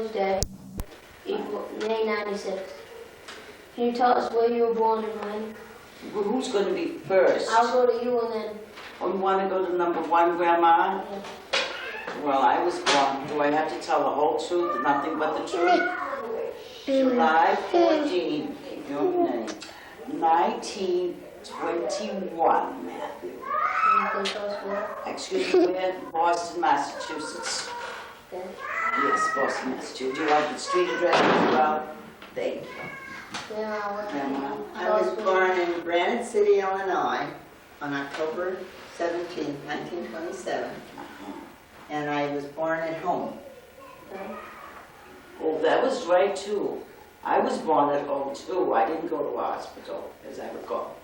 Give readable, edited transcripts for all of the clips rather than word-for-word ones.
Day, May 96. Can you tell us where you were born and when? Well, who's going to be first? I'll go to you and then... Oh, you want to go to number 1, Grandma? Yeah. Well, I was born. Do I have to tell the whole truth, nothing but the truth? July 14, your name. 1921, Matthew. Can you tell us where? Excuse me, where? Boston, Massachusetts. Okay. Yes, Boston, Massachusetts. Do you want the street address as well? Thank you. Grandma. I was born in Granite City, Illinois on October 17, 1927, and I was born at home. Okay. Oh, that was right, too. I was born at home, too. I didn't go to a hospital, as I recall.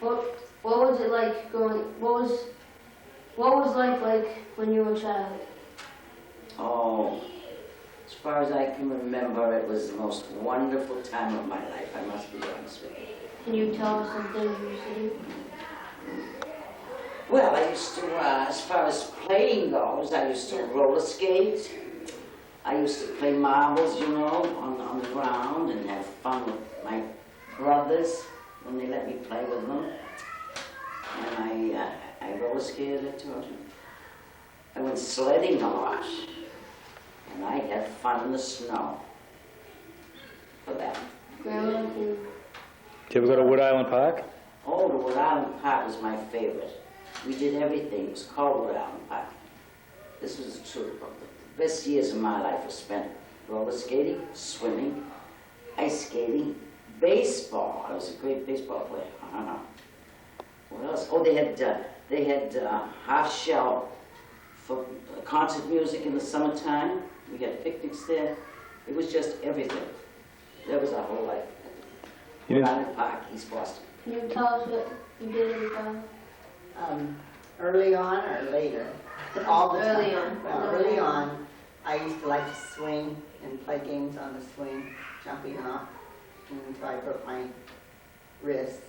What was it like going? What was like when you were a child? Oh, as far as I can remember, it was the most wonderful time of my life, I must be honest with you. Can you tell us some things you used to do? Well, I used to, as far as playing goes, I used to roller skate. I used to play marbles, you know, on the ground and have fun with my brothers when they let me play with them. And I roller skated, I told you. I went sledding a lot. And I had fun in the snow for that. Grandma, Did you ever go to Wood Island Park? Oh, the Wood Island Park was my favorite. We did everything. It was called Wood Island Park. This was the truth. The best years of my life were spent roller skating, swimming, ice skating, baseball. I was a great baseball player. What else? Oh, they had half shell for concert music in the summertime. We had picnics there. It was just everything. That was our whole life. Wood Island Park, East Boston. can you tell us what you did as a child? Early on or later? All the time. Early on. Well, early on, I used to like to swing and play games on the swing, jumping off until I broke my wrist.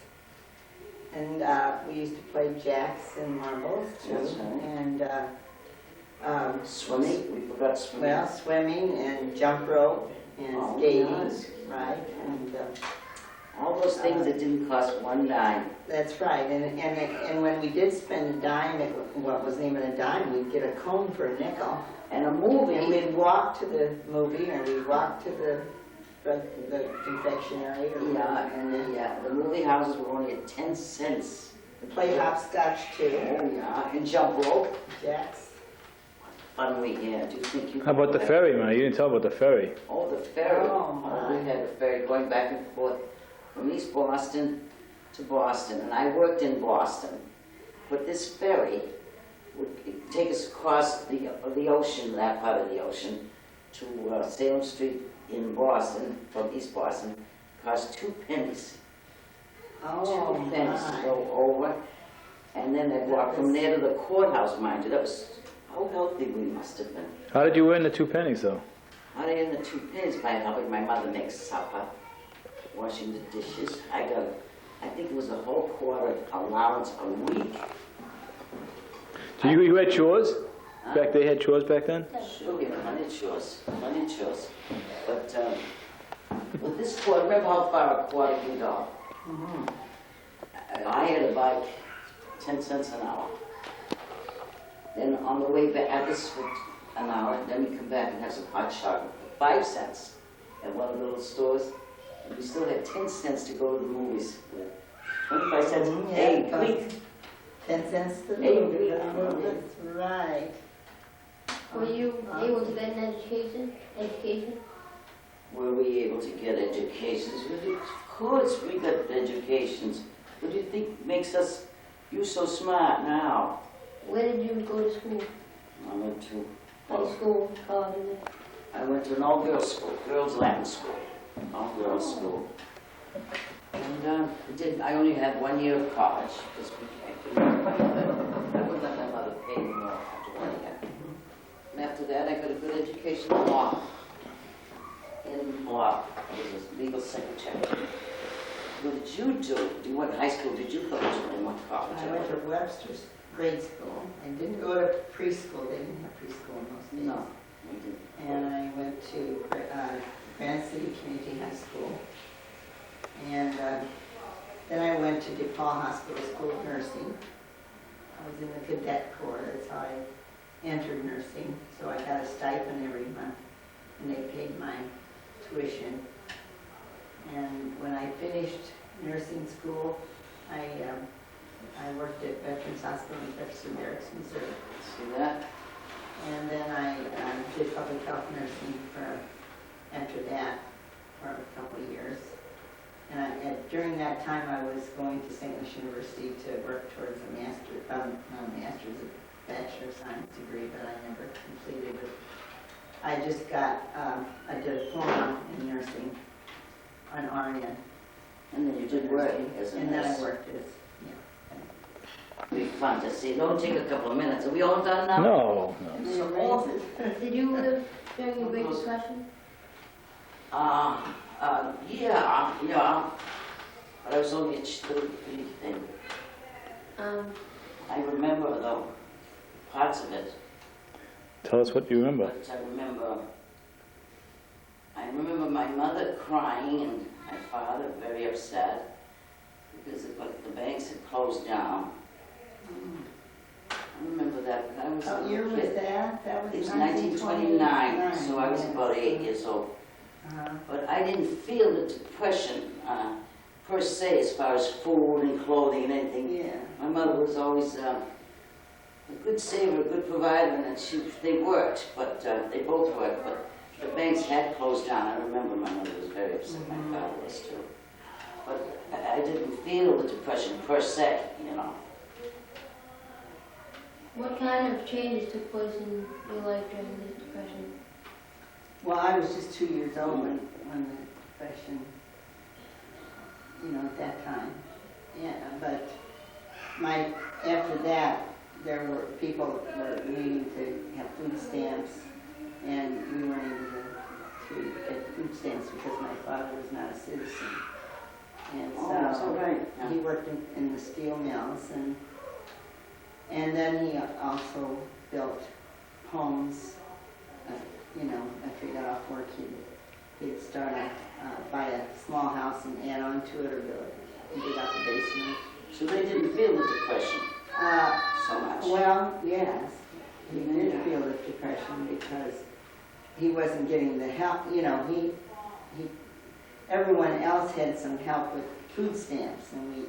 And we used to play jacks and marbles too. That's right. And Swimming? We forgot swimming. well, swimming and jump rope and skating, yes. right? And All those things that didn't cost one dime. that's right. And when we did spend a dime, what was even a dime, we'd get a cone for a nickel. And a And movie. we'd walk to the movie, or we'd walk to the confectionery, or The movie houses were only at 10 cents. play hopscotch too, Oh, yeah. And jump rope. jacks. Fun we had. Do you think you How about the ferry, man? You didn't tell about the ferry. Oh, the ferry. Oh, my. We had a ferry going back and forth from East Boston to Boston. And I worked in Boston. But this ferry would take us across the ocean, that part of the ocean, to Salem Street in Boston, from East Boston. Cost 2 pennies. Oh, 2 pennies to my. go over. And then they'd walk from there to the courthouse, mind you. That was how healthy we must have been. How did you earn the 2 pennies, though? I earned the 2 pennies by helping my mother make supper, washing the dishes. I think it was a whole quarter allowance a week. So you had chores? They had chores back then? Sure, we had plenty of chores, plenty of chores. But with this quarter, remember how far a quarter can go? I had a bike, 10 cents an hour. Then on the way back, this for an hour, then we come back and have some hot chocolate for 5 cents at one of the little stores. And we still had 10 cents to go to the movies with. 25 cents a week. 10 cents to the Hey, movie. we- That's right. Were you able to get an education? Were we able to get educations? Of course we got educations. What do you think makes us, you so smart now? Where did you go to school? I went to, High school, college, and I went to an all-girls school, girls Latin school, all-girls school. And I only had 1 year of college, because I wouldn't let my mother pay me more after 1 year. And after that, I got a good education in law. In law, I was a legal secretary. What did you do? What high school did you go to and what college? I went to Webster's grade school. I didn't go to preschool. They didn't have preschool in those days. No. and I went to Granite City Community High School. And then I went to DePaul Hospital School of Nursing. I was in the cadet corps, that's how I entered nursing. So I got a stipend every month, and they paid my tuition. And when I finished nursing school, I worked at Veterans Hospital in Jefferson Barracks, Missouri. See that? And then I did public health nursing after that for a couple of years. And during that time, I was going to St. Louis University to work towards a bachelor of science degree, but I never completed it. I just got a diploma in nursing, an RN. And then you did work as a nurse. And then I worked as, It'd be fun to see. Don't take a couple of minutes. Are we all done now? No, yeah. So awful. Did you live during the Great Discussion? Yeah. But I was only a little bitty thing. I remember, though, parts of it. tell us what you remember. But I remember my mother crying and my father very upset because the banks had closed down. I remember that, but I was a What year little was kid. that? That was It was 1929, so I was about 8 years old. But I didn't feel the depression per se as far as food and clothing and anything. Yeah. My mother was always a good saver, a good provider, and they worked, but they both worked. But the banks had closed down. I remember my mother was very upset. My father was too. But I didn't feel the depression per se, you know. What kind of changes took place in your life during the Depression? Well, I was just 2 years old when the depression, at that time. Yeah, but after that, there were people were needing to have food stamps, and we weren't able to get food stamps because my father was not a citizen. And Oh, so right. he worked in the steel mills, and then he also built homes. After he got off work, he'd start buy a small house and add on to it, or dig out the basement. So they didn't feel the depression so much. Well, yes, he did feel the depression because he wasn't getting the help. Everyone else had some help with food stamps, and we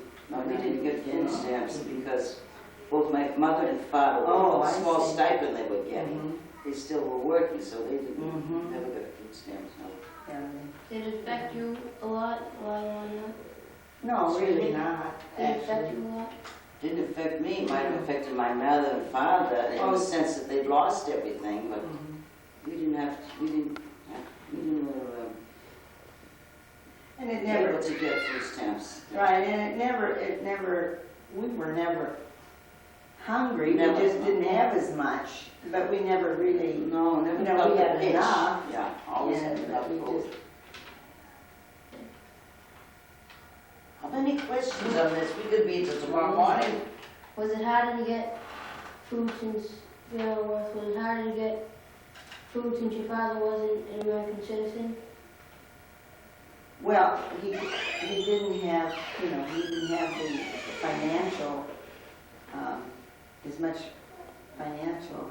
didn't get food stamps because both my mother and father, Oh, a I small see. stipend they were getting, Mhm. they still were working, so they didn't Mhm. never got food stamps. No. Yeah, Did it affect you a lot while you were on that? no, really not. Did it affect Actually, you a lot? Didn't affect me. It might have affected my mother and father in Oh. the sense that they'd lost everything, but Mhm. we didn't were And it never. able to get food stamps. Right, and we were never hungry, Never. we just didn't have as much, but we never really, No, never You know, felt we the had pinch. enough. Yeah, always had and enough we food. just, How many questions on this? We could be till tomorrow morning. Was it harder to get food since was it harder to get food since your father wasn't an American citizen? well, he didn't have, he didn't have the financial, as much financial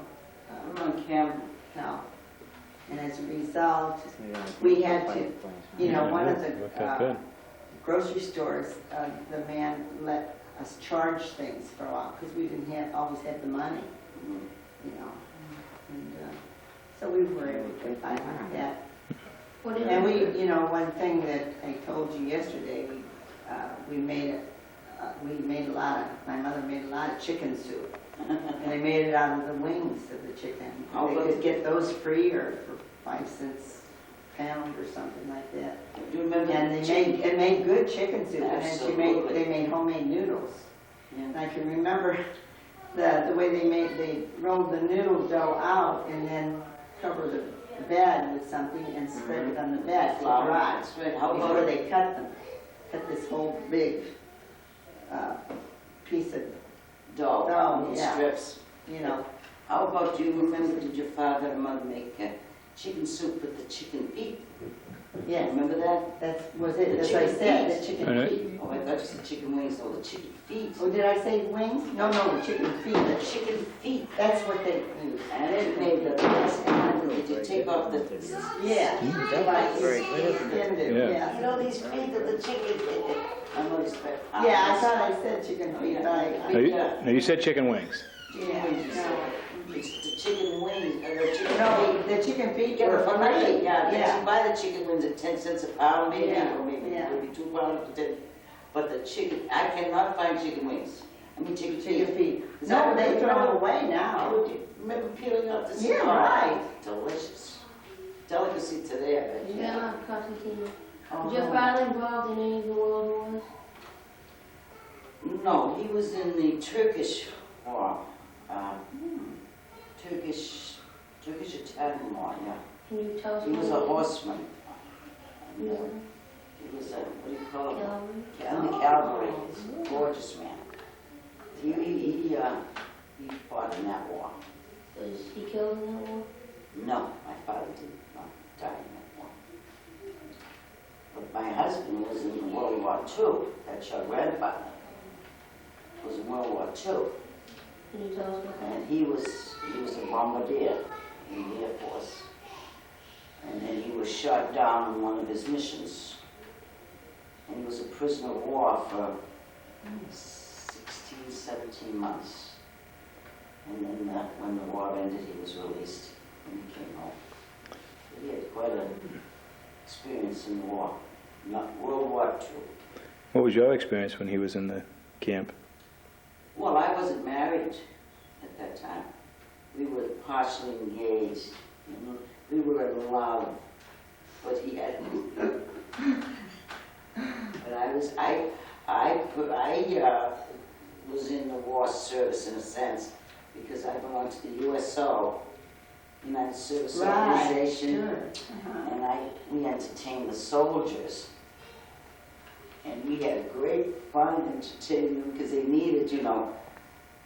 I'm on camera. help. And as a result, we had to, one of Worked out the good. grocery stores, the man let us charge things for a while because we didn't always have the money, Mhm. and so we were able to get by like that. What did And you we, one thing that I told you yesterday, we made my mother made a lot of chicken soup, and they made it out of the wings of the chicken. Oh, They good. could get those free or for 5 cents a pound or something like that. Do you remember? And it made good chicken soup, and then Absolutely. they made homemade noodles. Yeah. And I can remember the way they rolled the noodle dough out and then cover the bed with something and spread it on the bed to Flour. dry That's right. How before about they cut them. Cut this whole big piece of, dough? Dough, in yeah. strips. you know, How about, do you remember, did your father and mother make chicken soup with the chicken feet. Yes, Remember that? that was it, The as I chicken said, feet. the chicken Alright. feet. Oh, I thought you said chicken wings, no, the chicken feet. Oh, did I say wings? No, no, the chicken feet. The chicken feet. That's what they use. And it made the best, and did you take off the, Yeah. That's very good. Skinned it, Yeah. yeah. you know, these feet of the chicken. I'm gonna expect. Yeah, I thought I said chicken feet, but No, you said chicken wings. yeah, no. It's the chicken wings, the chicken No, feet. the chicken feet Get were it for nothing, free. yeah, Yeah. you buy the chicken wings at 10 cents a pound, maybe, Yeah, or maybe, yeah. maybe 2 pounds for 10. But the chicken, I cannot find chicken wings. I mean chicken Chicken feet. feet. Is No, that- they throw them away I now. would remember peeling off the skin. Yeah, right. Delicious. Delicacy today, I bet. Yeah, Constantine. Oh, Was your father involved in any of the world wars? No, he was in the Turkish war. Turkish-Italian war, yeah. Can you tell us He was a more? horseman. He was He was a, what do you call a it? cavalry? In the cavalry. He's a gorgeous man. He fought in that war. Was he killed in that war? No, my father did not die in that war. But my husband was in World War II. That's your grandfather. Was in World War II. Can you tell us about that? And he was a bombardier in the Air Force. And then he was shot down in one of his missions. And he was a prisoner of war for 16, 17 months. And then when the war ended, he was released and he came home. He had quite an experience in the war, not World War II. What was your experience when he was in the camp? Well, I wasn't married at that time. We were partially engaged. You know? We were in love, but he had. But I was in the war service in a sense because I belonged to the USO, United Service Organization, Sure. Uh-huh. and we entertained the soldiers. And we had great fun entertaining them because they needed,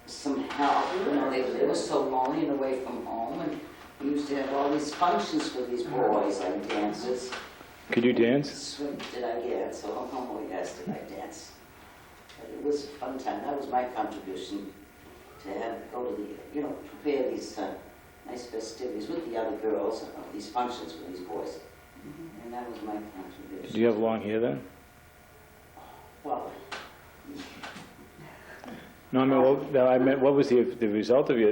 some help. They were so lonely and away from home, and we used to have all these functions for these boys, like dances. Could you dance? Swim, did I dance? Oh, yes, did I dance? But it was a fun time. That was my contribution to go to the, prepare these nice festivities with the other girls, these functions for these boys. And that was my contribution. Did you have long hair then? Well, No, I meant what was the result of the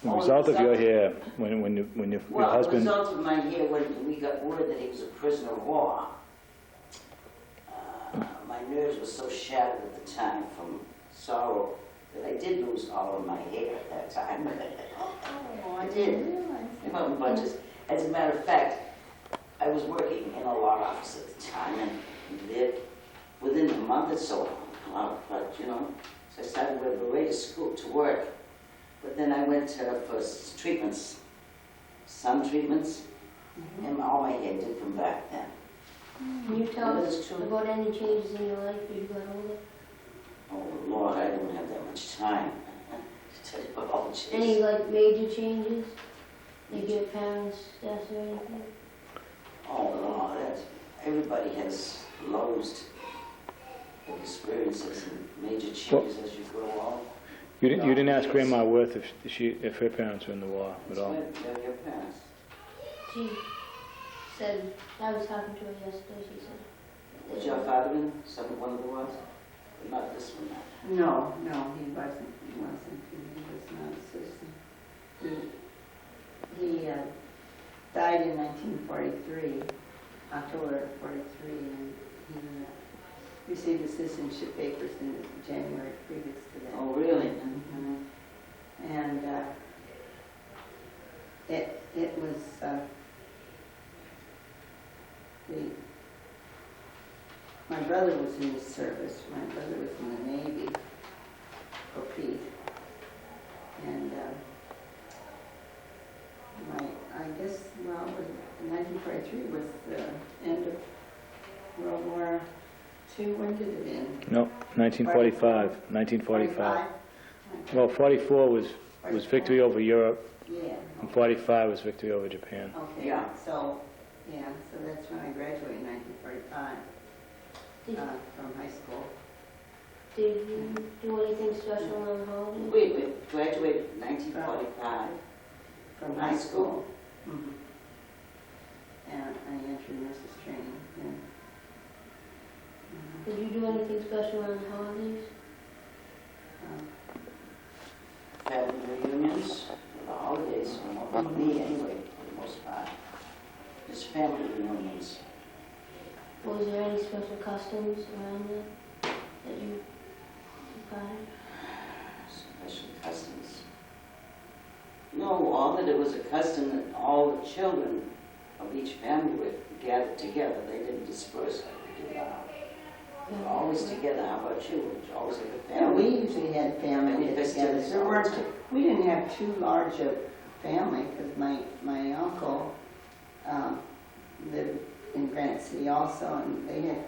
result of your hair when your well, husband? the result of my hair, when we got word that he was a prisoner of war, my nerves were so shattered at the time from sorrow that I did lose all of my hair at that time. Oh, I did. Well, in bunches. As a matter of fact, I was working in a law office at the time, and within a month or so, but so I started with a school to work. But then I went for treatments, sun treatments, and all my hair did from back then. Can you tell That us is true. about any changes in your life as you got older? Oh Lord, I don't have that much time to tell you about all the Any changes. major changes? Like your parents' deaths or anything? Oh Lord, everybody has loathed experiences and major changes as you grow old. You didn't ask Grandma Worth if her parents were in the war at all. They're your parents. She said, I was talking to her yesterday, she said. Was your father in one of the wars? Not this one. No, he wasn't. He was not a citizen. He died in 1943, October 43, and he received his citizenship papers in January previous to that. Oh, really? And it was my brother was in the service. My brother was in the Navy, Pete, and I guess 1943 was the end of World War II. When did it end? No, 1945. 1945. Well, 44 was was victory over Europe, Yeah. and 45 was victory over Japan. Okay, Yeah. so that's when I graduated in 1945 Did, from high school. did you do anything special on the holidays? We graduated in 1945. From high school. Mhm. And I entered nurses training, yeah. Did you do anything special on the holidays? Family reunions, the holidays, well, me anyway, for the most part. Just family reunions. Was there any special customs around that you found? Special customs. No, all that it was a custom that all the children of each family were gathered together. They didn't disperse like they do now. They were always together. How about you? Did you always have a Yeah, we family? usually had family Any get together. festivities There all the weren't, time? we didn't have too large a family because my uncle lived in Granite City also, and they had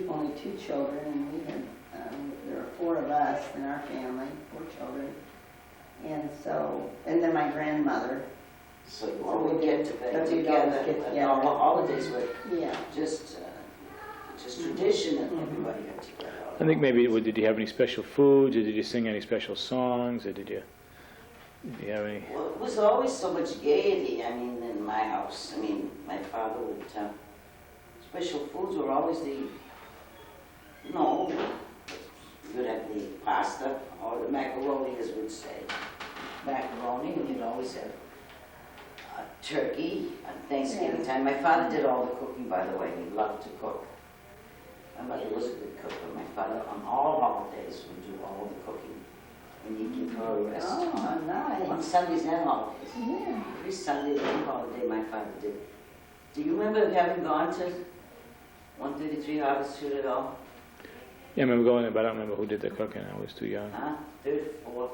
only two children, and we had, there were 4 of us in our family, 4 children. And so, and then my grandmother, So you all would get together. But we'd always get But together. all the holidays were yeah. just tradition that everybody got together. I think maybe, did you have any special foods, or did you sing any special songs, or did you have any? Well, it was always so much gaiety, I mean, in my house. I mean, my father would, special foods were always you'd have the pasta, or the macaroni, as we'd say. Macaroni, and you'd always have turkey at Thanksgiving time. My father did all the cooking, by the way. He loved to cook. My mother was a good cook, but my father, on all holidays, would do all the cooking. And he'd give her a rest. Oh, On nice. Sundays and holidays. Yeah. Every Sunday and holiday my father did. Do you remember having gone to 133 Harvard Street at all? Yeah, I remember going there, but I don't remember who did the cooking. I was too young. Huh? 3rd, 4th?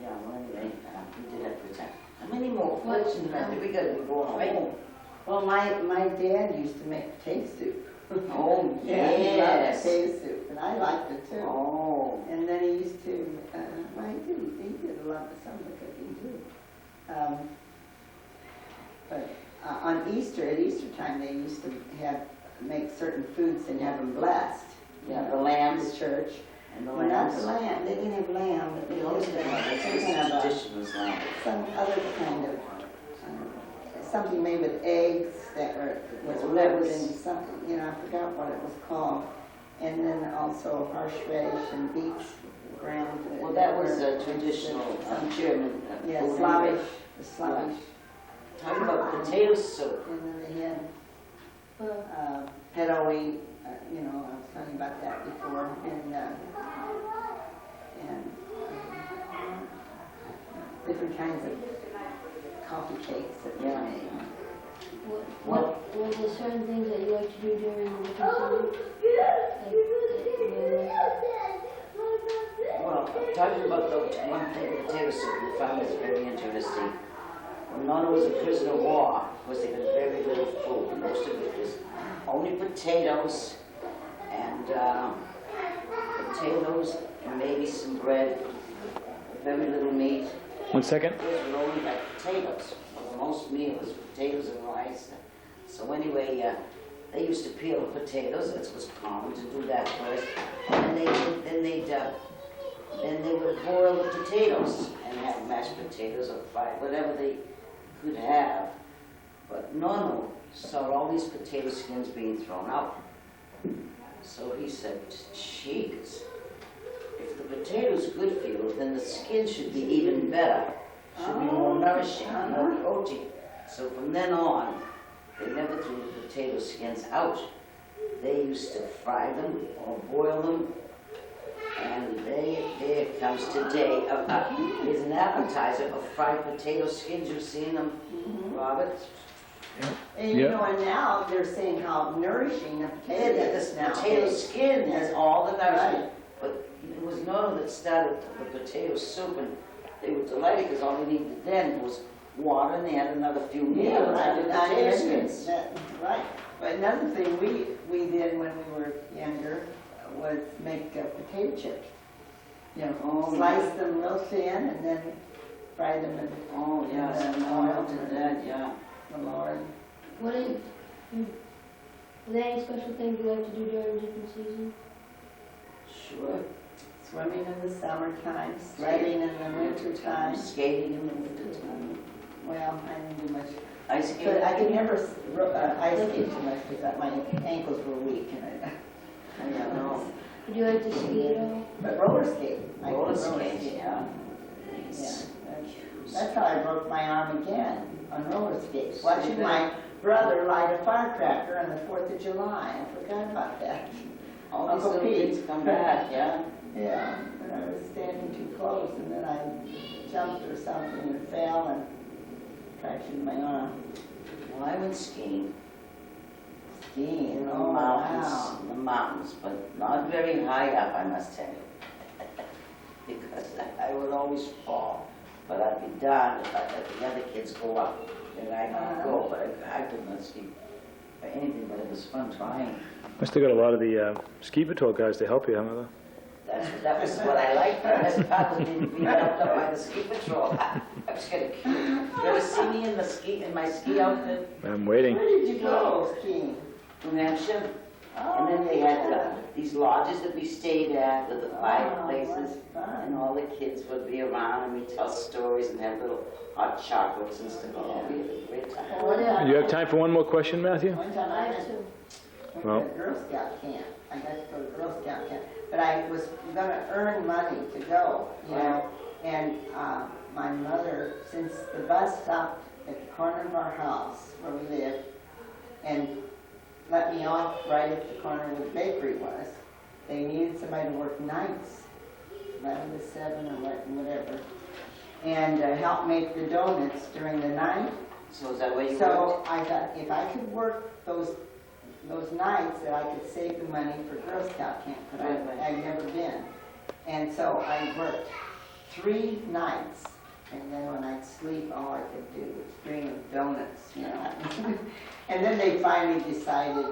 Yeah, well anyway, we did have to time. How many more What? questions have we got to be going away? Well, my dad used to make potato soup. Oh, Yeah, he loved yes. potato soup, and I liked it too. Oh, And then he used to, well, he did a lot of some of the cooking too. But on Easter, at Easter time, they used to make certain foods and have them blessed. yeah, the The lambs church. and the Well, not lambs. the lamb, they didn't have lamb, but We they always used had to one. have That's some kind of tradition was lamb. some other kind of, something made with eggs that was Yeah, wrapped that was- in something, I forgot what it was called. And then also horseradish and beets ground. Well, that was a traditional German Yeah, food. Slavish, the Slavish. Talking about potato soup. And then they had Well, pedoe, I was talking about that before, and different kinds of coffee cakes that we Yeah. made. was there certain things that you like to do during the winter season? Well, talking about the one thing, potato soup, we found this very interesting. When Nonnie was a prisoner of war, of course, they had very little food. Most of it was only potatoes and maybe some bread, very little meat. 1 second. Those were only like potatoes. For the most meals, potatoes and rice. So anyway, they used to peel the potatoes. It was common to do that first. And then they would boil the potatoes and have mashed potatoes or fried, whatever they could have. But Nono saw all these potato skins being thrown out. So he said, "Jeez, if the potato's good for you, then the skin should be even better. Should be more nourishing, more protein." So from then on, they never threw the potato skins out. They used to fry them or boil them. And there comes today, is an appetizer of fried potato skins. You've seen them, Robert? And Yeah. and now they're saying how nourishing the Yeah, potato this is now. potato skin has all the nourishment. But it was Nona that started the potato soup, and they were delighted because all they needed then was water, and they had another few meals Yeah, out right. of I potato agree. skins. Right. But another thing we did when we were younger was make potato chips. You know, Oh, slice them real thin and then fry them in Oh, yes, And then oil oil to to that, yeah. the Lord. What is, are there any special things you like to do during different seasons? Sure. Swimming in the summertime, sledding in the wintertime. Skating in the wintertime. Well, I didn't do much. Ice skating. But I could never ice skate too much because my ankles were weak and I don't know. Would you like to ski at all? But roller skate. I could Roller skate, yeah. Yeah, Yes. that's how I broke my arm again, on roller skates. Watching my brother light a firecracker on the 4th of July. I forgot about that. All these Uncle little Pete. things come back, yeah. Yeah, and I was standing too close and then I jumped or something and fell and fractured my arm. Well, I went skiing Skiing, in the oh mountains, wow. in the mountains, but not very high up, I must tell you. Because I would always fall. But I'd be darned if I let the other kids go up. And I could go, but I could not ski for anything, but it was fun trying. Must have got a lot of the ski patrol guys to help you, huh, Mother? That was what I liked. The best part was being helped up by the ski patrol. I was getting cute. You ever see me in my ski outfit? I'm waiting. Where did you go skiing? New Hampshire. And then they had these lodges that we stayed at with the fireplaces. And all the kids would be around and we'd tell stories and have little hot chocolates and stuff. Oh, we had a great time. Do you have time for one more question, Matthew? One time I went Well. to Girl Scout camp. I got to go to Girl Scout camp. But I was going to earn money to go, you know. And my mother, since the bus stopped at the corner of our house where we lived, and let me off right at the corner where the bakery was, they needed somebody to work nights, 11 to 7 or whatever, and help make the donuts during the night. So is that where you worked? So I thought if I could work those nights, that I could save the money for Girl Scout camp, but I'd never been. And so I worked 3 nights, and then when I'd sleep, all I could do was dream of donuts, you know. And then they finally decided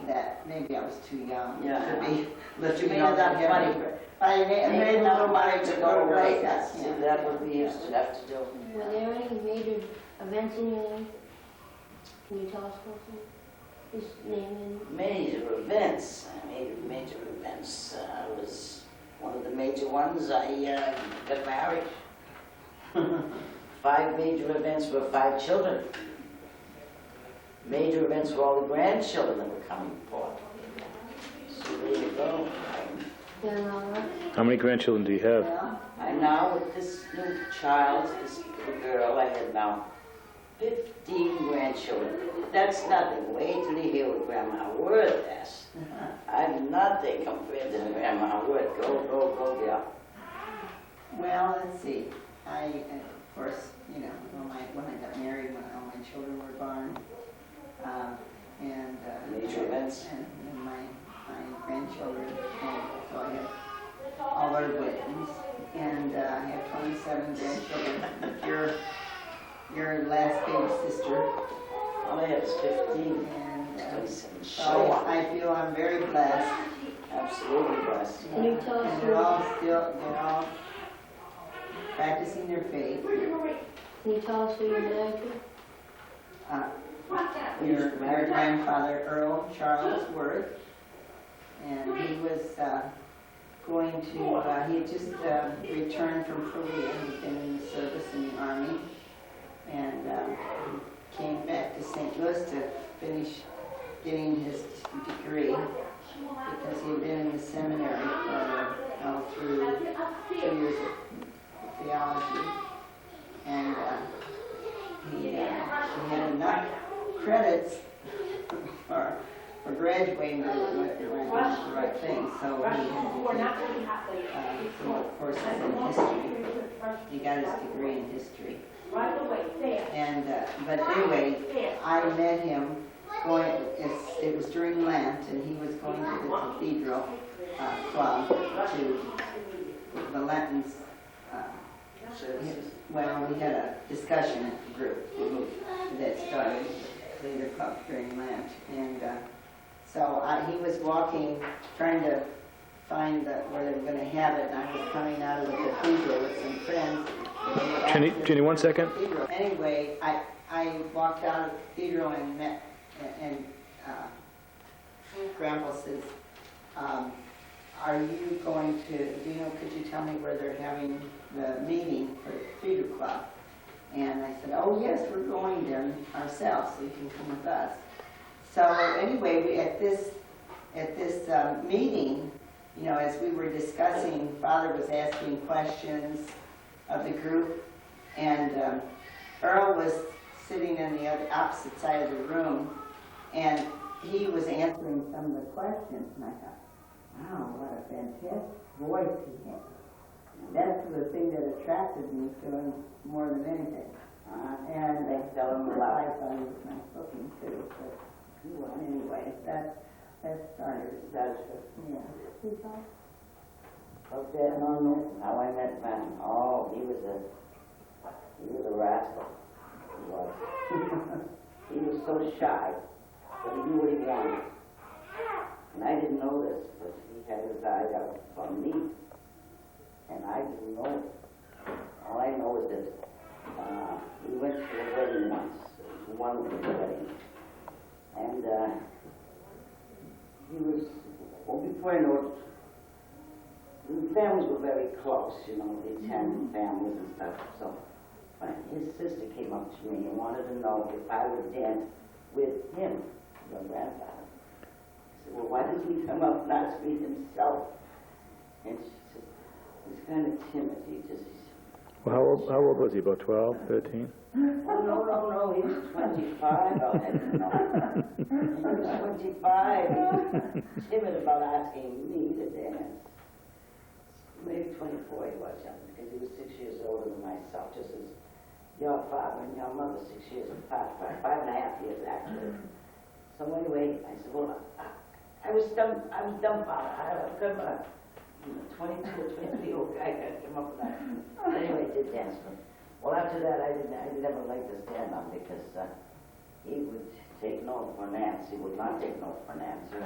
that maybe I was too young to be But you lifting made all enough that money. heavy. I made enough money to go to Girl right. Scouts See, camp. that would be used to have to do. Were there any major events in your life? Can you tell us about them? Just name them. Major events. Major events. Was one of the major ones. I got married. 5 major events for 5 children. Major events for all the grandchildren that were coming forth. So there you go. Then, all right. How many grandchildren do you have? Well, I now, with this new child, this little girl, I have now 15 grandchildren. That's nothing. Wait till you hear what Grandma Worth has. I'm nothing compared to Grandma Worth. Go, girl. well, let's see. Of course, you know, when I got married, when all my children were born, Major events. and my grandchildren, and so I had all our weddings, and I have 27 grandchildren. With your last baby sister, All I have is 15. and 27. so Show up. I feel I'm very blessed. Absolutely blessed. Can you tell us And they're all practicing their faith. Can you tell us who you're married to? Your grandfather, Earl Charles Worth, and he was going to, he had just returned from Korea. He'd been in the service in the Army, and he came back to St. Louis to finish getting his degree, because he had been in the seminary for through 2 years of theology, and he had enough credits for graduating to the right thing, so he had to take some courses in history. He got his degree in history. And but anyway, I met him it was during Lent, and he was going to the cathedral club to the Lentons. Well, we had a discussion group that started later club during Lent, and so he was walking, trying to find where they were going to have it, and I was coming out of the cathedral with some friends. and they asked Jenny, us 1 to second. the cathedral. Anyway, I walked out of the cathedral and met, and Grandpa says, are you going to, could you tell me where they're having the meeting for the Cathedral Club? And I said, oh yes, we're going there ourselves, so you can come with us. So anyway, at this meeting, as we were discussing, Father was asking questions of the group, and Earl was sitting in the opposite side of the room, and he was answering some of the questions, and I thought, wow, what a fantastic voice he had. That's the thing that attracted me to him more than anything. And they fell in love. I thought he was nice looking too, but anyway, that started. That's it. Yeah. Okay, no, how I met man. Oh, he was a rascal. He was. He was so shy, but he knew what he wanted. And I didn't know this, but he had his eye out on me, and I didn't know it. All I know is that we went to a wedding once, one of the weddings, and he was, well, before I know it, the families were very close, the 10 families and stuff, so his sister came up to me and wanted to know if I would dance with him, your grandfather. I said, well, why doesn't he come up and ask me himself? And she said, he's kind of timid, Well, how old was he, about 12, 13? Oh, no, he was 25, I'll have you know. He was 25, he was timid about asking me to dance. Maybe 24 he was, because he was 6 years older than myself, just as your father and your mother 6 years apart, 5.5 years actually. So anyway, I said, well, I was dumbfounded. I couldn't, 22 or 23-year-old guy can't come up with that. Anyway, I did dance with him. Well, after that, I never liked to stand up because he would take no for an answer. He would not take no for an answer.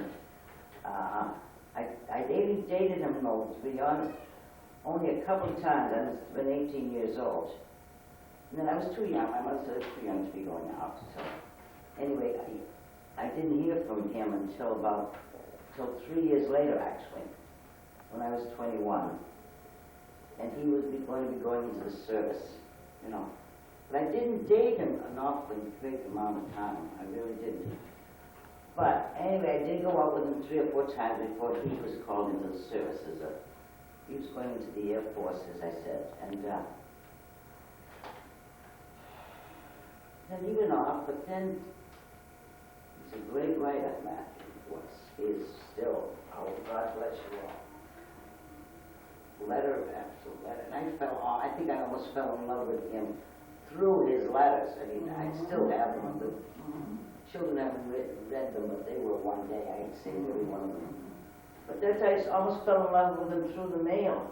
I dated him, to be honest, only a couple of times. I must have been 18 years old. And then I was too young. My mother said I was too young to be going out. So anyway, I didn't hear from him until 3 years later, actually, when I was 21. And he was going to be going into the service, But I didn't date him an awfully great amount of time. I really didn't. But anyway, I did go out with him 3 or 4 times before he was called into the service. He was going into the Air Force, as I said. And then he went off, but then he's a great writer, Matt. He is still. Oh, God bless you all. Letter after letter. And I think I almost fell in love with him through his letters. I mean, I still have them. The children haven't read them, but they were one day. I ain't seen every one of them. But that I almost fell in love with him through the mail,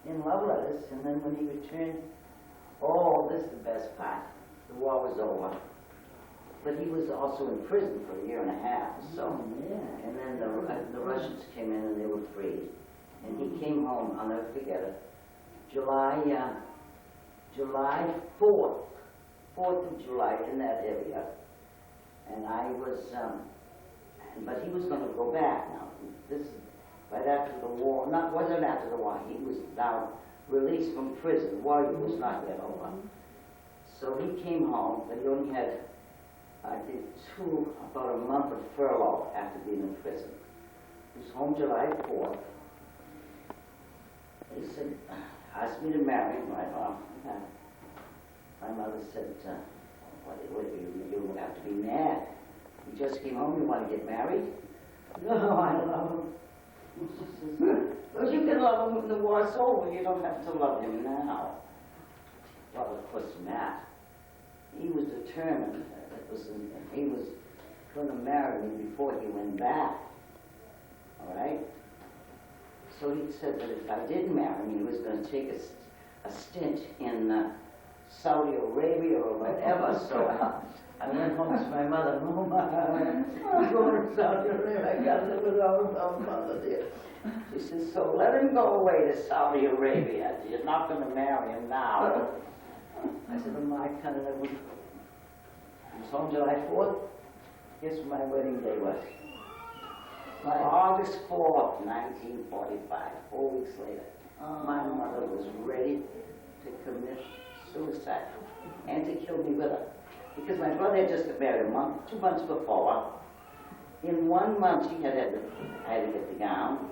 in love letters. And then when he returned, this is the best part. The war was over. But he was also in prison for 1.5 years. So, and then the Russians came in and they were freed. And he came home, I'll never forget it, July 4th of July, in that area. And I was, but he was going to go back now. This is right after the war, wasn't after the war, he was now released from prison. The war was not yet over. So he came home, but he only had, I think, about a month of furlough after being in prison. He was home July 4th. He said, asked me to marry him right off. My mother said, you have to be mad. You just came home, you want to get married? No, I love him. She says, well, you can love him when the war's over. You don't have to love him now. Well, of course, Matt, he was determined. He was going to marry me before he went back. All right? So he said that if I did marry him, he was going to take a stint in Saudi Arabia or whatever. So I went home to my mother. Mama, I'm going to Saudi Arabia. I got to live with our mother there. She says, so let him go away to Saudi Arabia. You're not going to marry him now. I said, well, my kind of would. He was home July 4th. Guess what my wedding day was? August 4th, 1945, 4 weeks later. My mother was ready to commit suicide and to kill me with her. Because my brother had just got married 2 months before. In 1 month, I had to get the gown.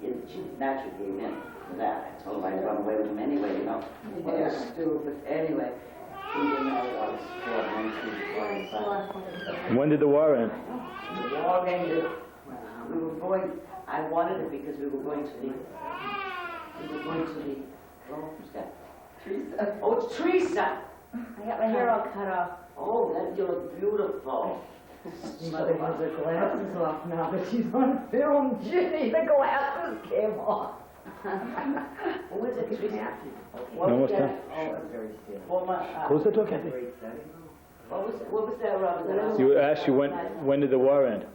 She naturally gave in to that. I told her I'd run away with him anyway, you know. Well, that's stupid. Anyway, we were married August 4th, 1945. When did the war end? The war ended. We were going, I wanted it because we were going to the, oh, who's that? Teresa. Oh, it's Teresa. I got my hair all cut off. Oh, that you look beautiful. Mother has her glasses off now, but she's on film. Ginny, the glasses came off. Who is it, Teresa? No, what's that? Former, Who's that talking? what was that, Robert? You asked you when did the war end?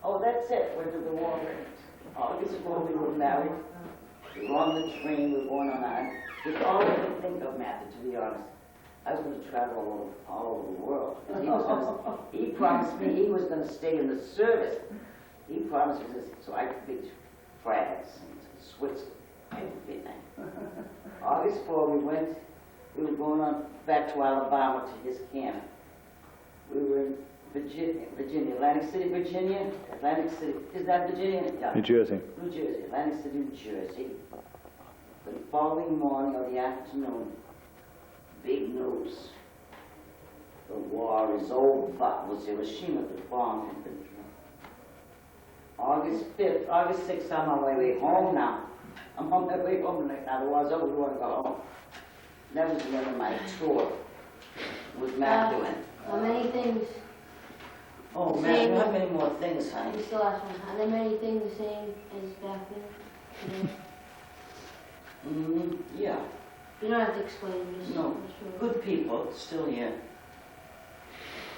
Oh, that's it. When did the war end? August 4th, we were married. We were on the train. We were going on our. It's all I could think of, Matthew, to be honest. I was going to travel all over the world. He promised me he was going to stay in the service. He promised me this so I could be France and Switzerland, everything. August 4th, we were going on back to Alabama to his camp. We were in Virginia, Atlantic City, Virginia. Atlantic City, is that Virginia? Yeah. New Jersey. New Jersey, Atlantic City, New Jersey. The following morning or the afternoon, big news. The war is over. It was Hiroshima, the bomb had been dropped. August 5th, August 6th, I'm on my way home now. I'm on my way home now. The war's over, we want to go home. That was the end of my tour with Matthew. How many things? Oh, Matthew, how many more things, honey? Just the last one. Are there many things the same as back then? Yeah. You don't have to explain. Just No, sure. good people still here.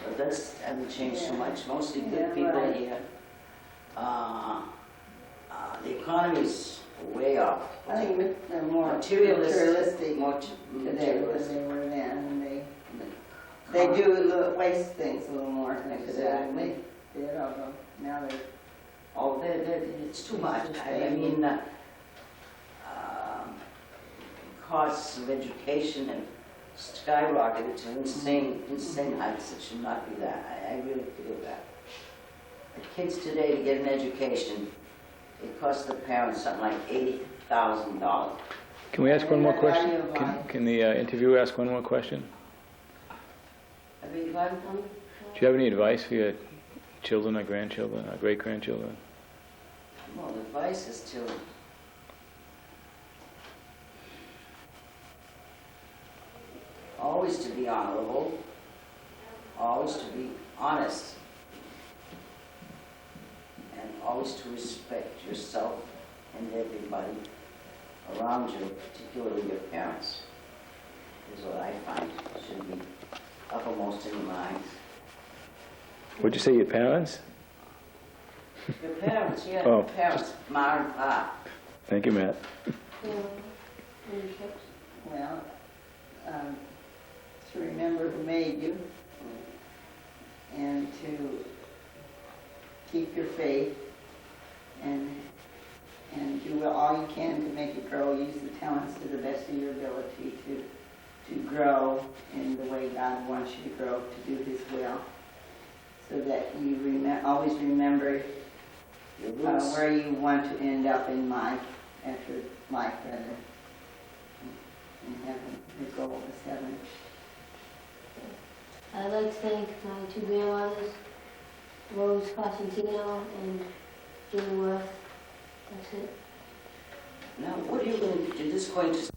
But that hasn't changed so much. Mostly good people right. here. The economy's way up. I think they're more Materialistic. materialistic More today than materialistic. they were then. And they do a little, waste things a little more than Exactly. they did, although now they. Oh, it's too much. I mean, costs of education have skyrocketed to insane heights. It should not be that. I really feel that. The kids today, to get an education, it costs the parents something like $80,000. Can we ask one more And the value question? of Can, life. can the interviewer ask one more question? Have you gone? Do you have any advice for your children or grandchildren or great-grandchildren? Well, the advice is to always to be honorable, always to be honest, and always to respect yourself and everybody around you, particularly your parents, is what I find should be uppermost in your minds. Would you say your parents? Your parents, yeah, Oh, your parents, Ma and Pa. Thank you, Matt. Well, to remember who made you and to keep your faith and do all you can to make it grow. Use the talents to the best of your ability to grow in the way God wants you to grow, to do His will, so that you always remember where you want to end up in life, after life, rather, in heaven. The goal is heaven. I'd like to thank my two grandmothers, Rose Cosentino and Jimmy Worth. That's it. Now, what are you going to do? You're just going to